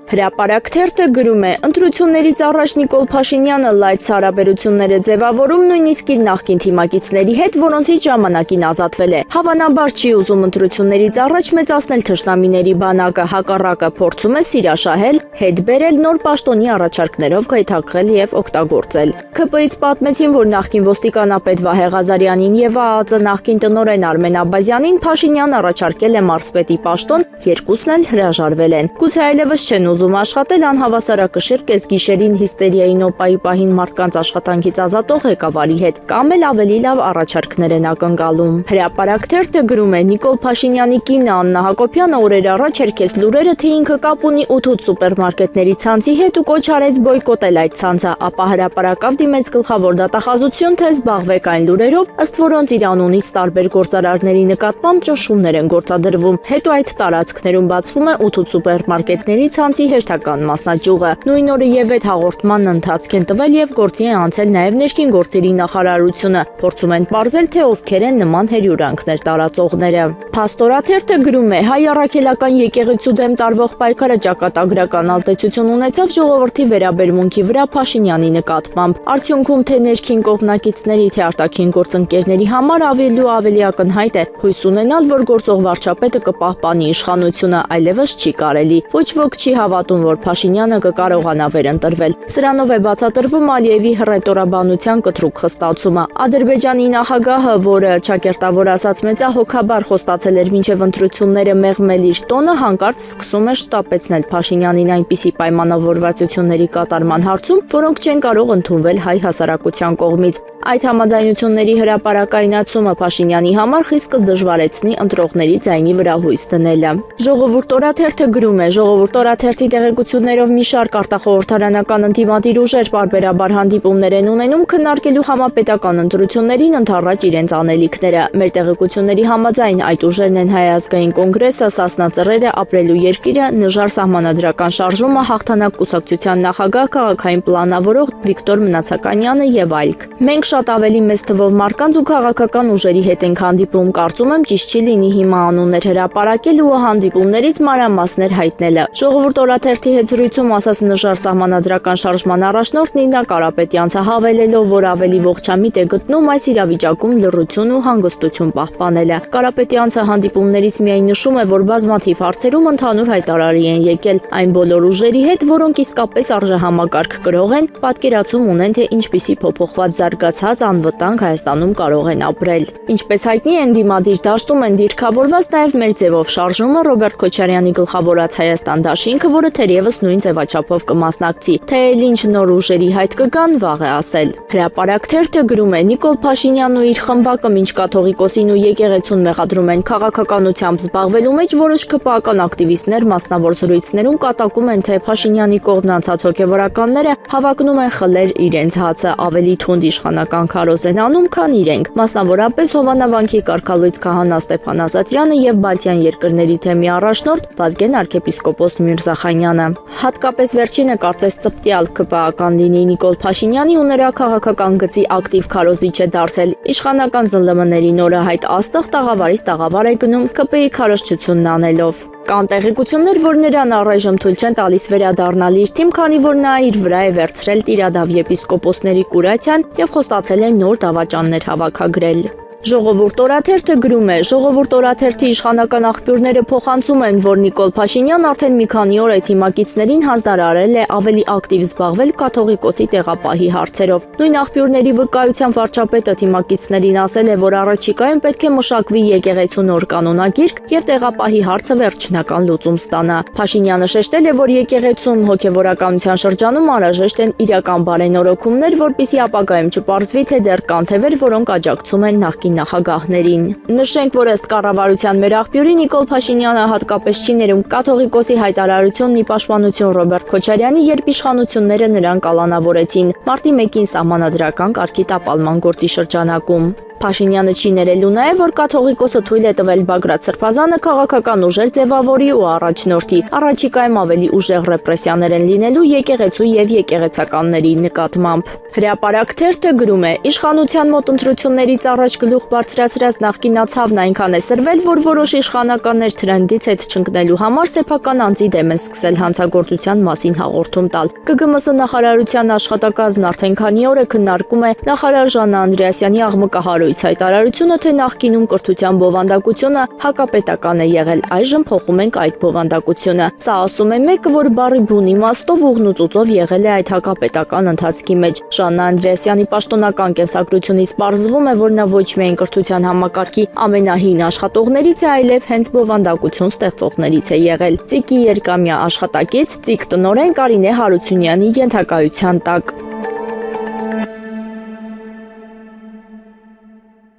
Հրապարակ թերթը գրում է. ընտրություններից առաջ Նիկոլ Փաշինյանը լայց հարաբերություններ է ձևավորում նույնիսկ իր նախկին թիմակիցների հետ, որոնցից ժամանակին ազատվել է։ Հավանաբար չի ուզում ընտրություններից առաջ մեծացնել թշնամիների բանակը, հակառակը փորձում է սիրաշահել, հետ բերել, նոր պաշտոնի առաջարկներով գայթակղել եւ օգտագործել։ ՔՊ-ից պատմեցին, որ նախկին ոստիկանապետ Վահե Ղազարյանին եւ ԱԱԾ նախկին տնօրեն Արմեն Աբազյանին Փաշինյան առաջարկել է մարզպետի պաշտոն, երկուսն էլ հրաժարվել են։ Գուցե այլևս չեն ուզում աշխատել անհավասարակշիռ կեսգիշերին հիստերիային օպայի պահին մարդկանց աշխատանքից ազատող ղեկավարի հետ, կամ էլ ավելի լավ առաջարկներ են ակնկալում։ Հրապարակ թերթը գրում է. Նիկոլ Փաշինյանի կինը Աննա Հակոբյանը օրեր առաջ հերքեց լուրերը, թե ինքը կապ ունի 8 սուպերմարկետների ցանցի հետ ու կոչ արեց բոյկոտել այդ ցանցը, ապա հրապարակավ դիմեց գլխավոր դատախազություն, թե զբաղվեք այն լուրերով, ըստ որոնց իր անունից տարբեր գործարարների նկատմամբ ճնշումներ են գործադրվում։ Հետո այդ տարածքներում բացվում է 8 սուպերմարկետների ցանցի հերթական մասնաճյուղը։ Նույն օրը եւ այդ հաղորդման ընթացք են տվել եւ գործի է անցել նաեւ ներքին գործերի նախարարությունը։ Փորձում են պարզել, թե ովքեր են նման հերյուրանքներ տարածողները։ Փաստորաթերթը գրում է. հայ առաքելական եկեղեցու դեմ տարվող պայքարը ճակատագրական ազդեցություն ունեցավ ժողովրդի վերաբերմունքի վրա Փաշինյանի նկատմամբ։ Արդյունքում թե ներքին կողմնակիցների, թե արտաքին գործընկերների համար ավելի ու ավելի ակնհայտ է հույս ունենալ, որ գործող վարչապետը կպահպանի իշխանությունը, այլևս չի կարելի։ Ոչ ոք չի հավատում, որ Փաշինյանը կկարողանա վերընտրվել։ Սրանով է բացատրվում Ալիևի հռետորաբանության կտրուկ խստացումը։ Ադրբեջանի նախագահը, որը ճակերտավոր ասած մեծահոգաբար խոստացել էր մինչև ընտրությունները մեղմել իր տոնը, հանկարծ սկսում է շտապեցնել Փաշինյանին այնպիսի պայմանավորվածությունների կատարման հարցում, որոնք չեն կարող ընդունվել հայ հասարակության կողմից։ Այդ համաձայնությունների հրապարակայնացումը Փաշինյանի համար խիստ կդժվարեցնի ընտրողների ձայնի վրա հույս դնելը։ Ժողովուրդ օրաթերթը գրում է. ժողովուրդ օրաթերթի տեղեկություններով մի շարք արտախորհրդարանական ընդդիմադիր ուժեր պարբերաբար հանդիպումներ են ունենում քննարկելու համապետական ընտրություններին ընդառաջ իրենց անելիքները։ Մեր տեղեկությունների համաձայն այդ ուժերն են Հայ ազգային կոնգրեսը, Սասնա ծռերը, Ապրելու երկիրը, Նժար սահմանադրական շարժումը, Հաղթանակ կուսակցության նախագահ, քաղաքային պլանավորող Վիկտոր Մնացականյանը եւ այլք։ Մենք շատ ավելի մեծ թվով մարկանց ու քաղաքական ուժերի հետ ենք հանդիպում, կարծում եմ ճիշտ չի լինի հիմա անուններ հրապարակել ու հանդիպումներից մանրամասներ հայտնելը։ Ժողովուրդ օրաթերթի հետ զրույցում ասաց Նժար սահմանադրական շարժման առաջնորդ Նինա Կարապետյանցը, հավելելով, որ ավելի ողջամիտ է գտնում այս իրավիճակում լռություն ու հանգստություն պահպանելը։ Կարապետյանցը հանդիպումներից միայն նշում է, որ բազմաթիվ հարցերում ընդհանուր հայտարարի են եկել այն բոլոր ուժերի հետ, որոնք իսկապես արժեհամակարգ կրող են, պատկերացում ունեն, թե ինչպիսի փոփոխված զարգացած անվտանգ Հայաստանում կարող են ապրել։ Ինչպես հայտնի է, ընդդիմադիր դաշտում են դիրքավորված նաև մեր ձևով շարժումը, Ռոբերտ Քոչարյանի գլխավորած Հայաստան դաշինքը, որը թերևս նույն ձևաչափով կմասնակցի։ Թե ինչ նոր ուժերի հայտ կգան, վաղ է ասել։ Հրապարակ թերթը գրում է. Նիկոլ Փաշինյանն ու իր խմբակը մինչ կաթողիկոսին ու եկեղեցուն մեղադրում են քաղաքականությամբ զբաղվելու մեջ, որոշ ԿՊԱ-ական ակտիվիստներ մասնավոր զրույցներում կատակում են, թե Փաշինյանի կողմն անցած հոգևորականները հավակնում են խլել իրենց հացը, ավելի թունդ իշխանական քարոզ են անում, քան իրենք։ Մասնավորապես Հովանավանքի կարգալույծ քահանա Ստեփան Ազատյանը եւ Բալթյան երկրների թեմի առաջնորդ Վազգեն arczepiskopos Միրզախանյանը։ Հատկապես վերջինը կարծես ծպտյալ ԿՊԱ-ական լինի Նիկոլ Փաշինյանի ու նրա քաղաքական գծի ակտիվ քարոզիչ է դարձել։ Իշխանական ԶԼՄ-ների նորը հայտ աստղ տաղավարից տաղավար է գնում ԿՊ-ի քարոզչությունն անելով։ Կան տեղեկություններ, որ նրան առայժմ թույլ չեն տալիս վերադառնալ իր թիմ, քանի որ նա իր վրա է վերցրել Տիրադավ եպիսկոպոսների կուրացիան եւ խոստացել է նոր դավաճաններ հավաքագրել։ Ժողովուրդ օրաթերթը գրում է. ժողովուրդ օրաթերթի իշխանական աղբյուրները փոխանցում են, որ Նիկոլ Փաշինյանն արդեն մի քանի օր այդ թիմակիցներին հանձնարարել է ավելի ակտիվ զբաղվել կաթողիկոսի տեղապահի հարցերով։ Նույն աղբյուրների վկայությամբ վարչապետը թիմակիցներին ասել է, որ առաջիկայում պետք է մշակվի եկեղեցու նոր կանոնագիրք եւ տեղապահի հարցը վերջնական լուծում ստանա։ Փաշինյանը շեշտել է, որ եկեղեցում հոգևորականության շրջանում անհրաժեշտ են իրական բարենորոգումներ, որպեսզի ապագայում չպարզվի, թե դեռ կան թևեր, որոնք աջակցում են նախկին նախագահներին։ Նշենք, որ ըստ կառավարության մեր աղբյուրի Նիկոլ Փաշինյանը հատկապես չի ներում կաթողիկոսի հայտարարությունն ի պաշտպանություն Ռոբերտ Քոչարյանի, երբ իշխանությունները նրան կալանավորեցին մարտի 1-ին սահմանադրական կարգի տապալման գործի շրջանակում։ Փաշինյանը չի ներելու նաև, որ կաթողիկոսը թույլ է տվել Բագրատ Սրբազանը քաղաքական ուժեր ձևավորի ու առաջնորդի։ Առաջիկայում ավելի ուժեղ ռեպրեսիաներ են լինելու եկեղեցու եւ եկեղեցականների նկատմամբ։ Հրապարակ թերթը գրում է. իշխանության մոտ ընտրություններից առաջ գլուխ գլուխ բարձրացրած նախկինացավն այնքան է սրվել, որ որոշ իշխանականներ թրենդից հետ չընկնելու համար սեփական անձի դեմ են սկսել հանցագործության մասին հաղորդում տալ։ ԿԳՄՍ նախարարության աշխատակազմն արդեն քանի օր է քննարկում է նախարար Ժաննա Անդրեասյանի աղմկահարույց հայտարարությունը, թե նախկինում կրթության բովանդակությունը հակապետական է եղել, այժմ փոխում ենք այդ բովանդակությունը։ Սա ասում է մեկը, որ բառի բուն իմաստով ուղն ու ծուծով եղել է այդ հակապետական ընթացքի մեջ։ Ժաննա Անդրեասյանի պաշտոնական կենսագրությունից պարզվում է, որ նա ոչ միայն կրթության համակարգի ամենահին աշխատողներից է, այլև հենց բովանդակություն ստեղծողներից է եղել։ ԾԻԿ-ի երկամյա աշխատակից ԾԻԿ տնօրեն Կարինե Հարությունյանի ենթակայության տակ։